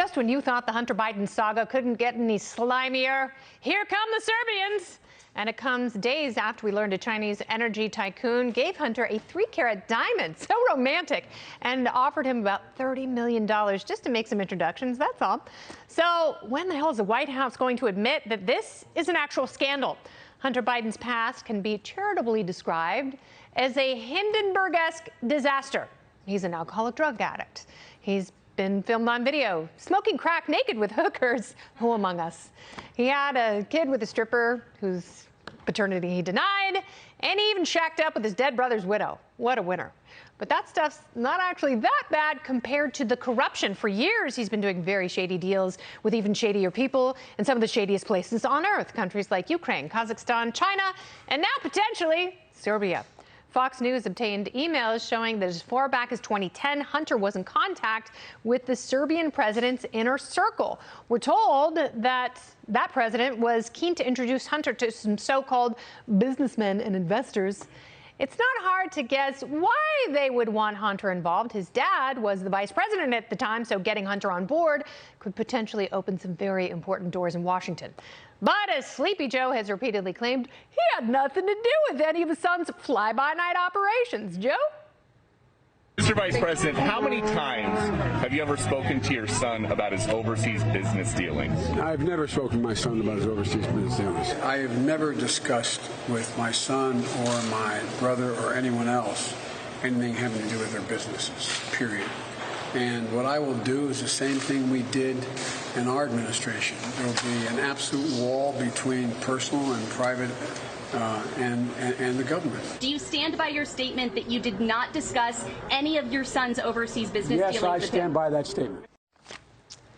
Just when you thought the Hunter Biden saga couldn't get any slimier, here come the Serbians. And it comes days after we learned a Chinese energy tycoon gave Hunter a 3-carat diamond, so romantic, and offered him about $30 million just to make some introductions, that's all. So when the hell is the White House going to admit that this is an actual scandal? Hunter Biden's past can be charitably described as a Hindenburg-esque disaster. He's an alcoholic drug addict. He's been filmed on video smoking crack naked with hookers. Who among us? He had a kid with a stripper whose paternity he denied, and he even shacked up with his dead brother's widow. What a winner. But that stuff's not actually that bad compared to the corruption. For years, he's been doing very shady deals with even shadier people in some of the shadiest places on earth, countries like Ukraine, Kazakhstan, China, and now potentially Serbia. Fox News obtained emails showing that as far back as 2010, Hunter was in contact with the Serbian president's inner circle. We're told that that president was keen to introduce Hunter to some so-called businessmen and investors. It's not hard to guess why they would want Hunter involved. His dad was the vice president at the time, so getting Hunter on board could potentially open some very important doors in Washington. But as Sleepy Joe has repeatedly claimed, he had nothing to do with any of his son's fly-by-night operations. Joe? Mr. Vice President, how many times have you ever spoken to your son about his overseas business dealings? I've never spoken to my son about his overseas business dealings. I have never discussed with my son or my brother or anyone else anything having to do with their businesses, period. And what I will do is the same thing we did in our administration. There will be an absolute wall between personal and private and the government. Do you stand by your statement that you did not discuss any of your son's overseas business dealings? Yes, I stand by that statement.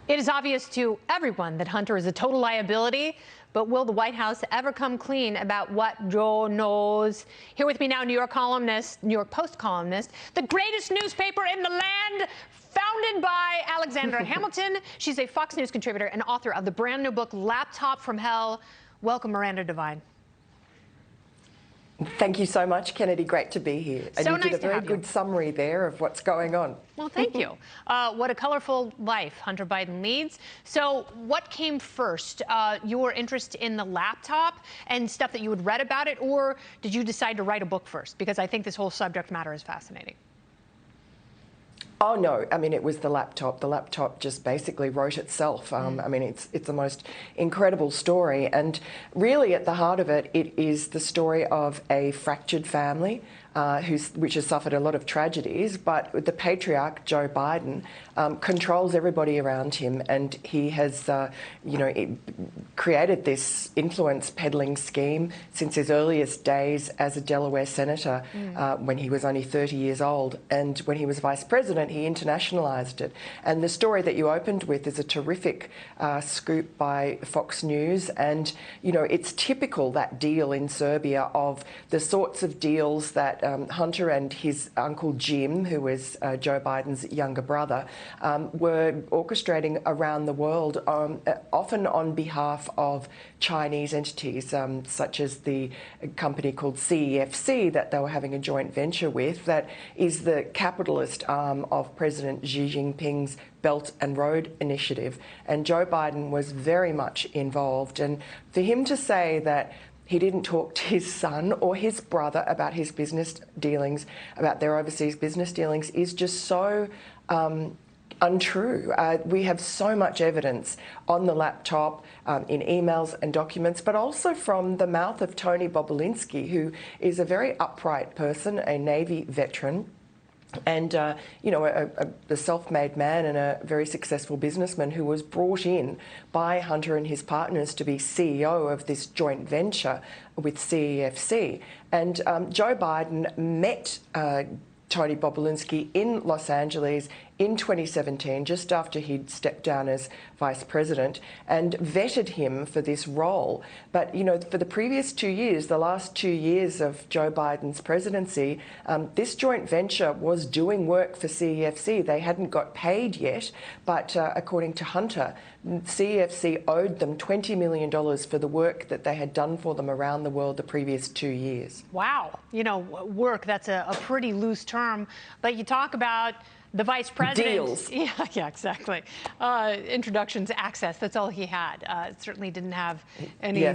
It is obvious to everyone that Hunter is a total liability, but will the White House ever come clean about what Joe knows? Here with me now, New York Post columnist, the greatest newspaper in the land, founded by Alexandra Hamilton. She's a Fox News contributor and author of the brand new book, Laptop from Hell. Welcome, Miranda Devine. Thank you so much, Kennedy. Great to be here. And So you nice did a to very have you. good summary there of what's going on. Well, thank you. What a colorful life Hunter Biden leads. So what came first, your interest in the laptop and stuff that you had read about it, or did you decide to write a book first? Because I think this whole subject matter is fascinating. Oh, no. I mean, it was the laptop. The laptop just basically wrote itself. I mean, it's the most incredible story. And really, at the heart of it, it is the story of a fractured family which has suffered a lot of tragedies. But the patriarch, Joe Biden, controls everybody around him. And he has, created this influence peddling scheme since his earliest days as a Delaware senator when he was only 30 years old. And when he was vice president, he internationalized it. And the story that you opened with is a terrific scoop by Fox News. And, it's typical, that deal in Serbia, of the sorts of deals that Hunter and his uncle Jim, who was Joe Biden's younger brother, were orchestrating around the world, often on behalf of Chinese entities, such as the company called CEFC that they were having a joint venture with, that is the capitalist arm of President Xi Jinping's Belt and Road Initiative. And Joe Biden was very much involved. And for him to say that he didn't talk to his son or his brother about his business dealings, about their overseas business dealings, is just so untrue. We have so much evidence on the laptop, in emails and documents, but also from the mouth of Tony Bobulinski, who is a very upright person, a Navy veteran, and, a self-made man and a very successful businessman who was brought in by Hunter and his partners to be CEO of this joint venture with CEFC. And Joe Biden met Tony Bobulinski in Los Angeles in 2017, just after he'd stepped down as vice president, and vetted him for this role. But, for the previous 2 years, the last 2 years of Joe Biden's presidency, this joint venture was doing work for CEFC. They hadn't got paid yet, but according to Hunter, CEFC owed them $20 million for the work that they had done for them around the world the previous 2 years. Wow. Work, that's a pretty loose term. But you talk about The vice president. Deals. Yeah, exactly. Introductions, access, that's all he had. Certainly didn't have any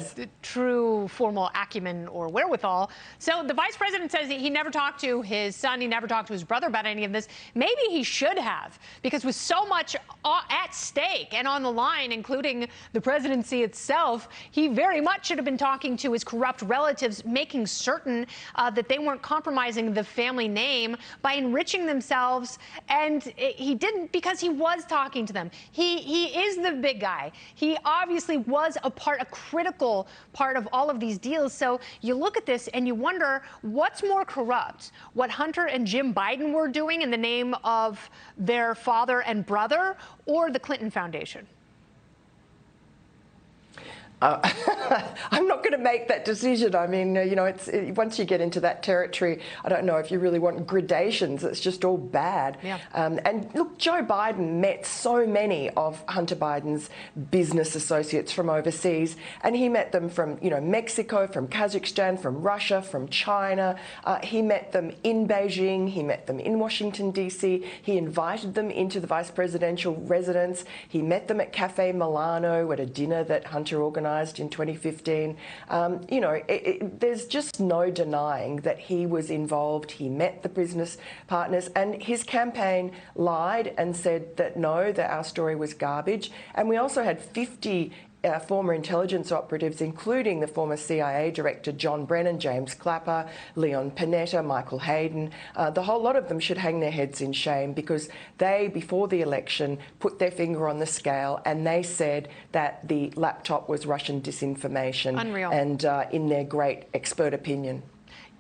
true formal acumen or wherewithal. So the vice president says he never talked to his son, he never talked to his brother about any of this. Maybe he should have, because with so much at stake and on the line, including the presidency itself, he very much should have been talking to his corrupt relatives, making certain that they weren't compromising the family name by enriching themselves. And he didn't, because he was talking to them. He is the big guy. He obviously was a critical part of all of these deals. So you look at this and you wonder, what's more corrupt? What Hunter and Jim Biden were doing in the name of their father and brother, or the Clinton Foundation? I'm not going to make that decision. I mean, you know, once you get into that territory, I don't know if you really want gradations. It's just all bad. Yeah. And look, Joe Biden met so many of Hunter Biden's business associates from overseas, and he met them from, you know, Mexico, from Kazakhstan, from Russia, from China. He met them in Beijing. He met them in Washington, D.C. He invited them into the vice presidential residence. He met them at Cafe Milano at a dinner that Hunter organised in 2015. You know, there's just no denying that he was involved. He met the business partners, and his campaign lied and said that no, that our story was garbage. And we also had 50 former intelligence operatives, including the former CIA director John Brennan, James Clapper, Leon Panetta, Michael Hayden. The whole lot of them should hang their heads in shame, because they, before the election, put their finger on the scale and they said that the laptop was Russian disinformation. Unreal. And in their great expert opinion.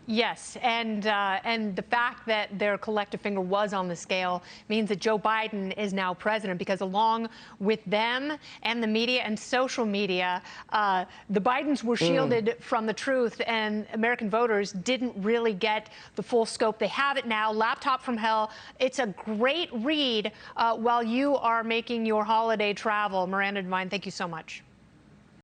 Yes, and the fact that their collective finger was on the scale means that Joe Biden is now president, because along with them and the media and social media, the Bidens were shielded from the truth, and American voters didn't really get the full scope. They have it now. Laptop from Hell. It's a great read while you are making your holiday travel. Miranda Devine, thank you so much.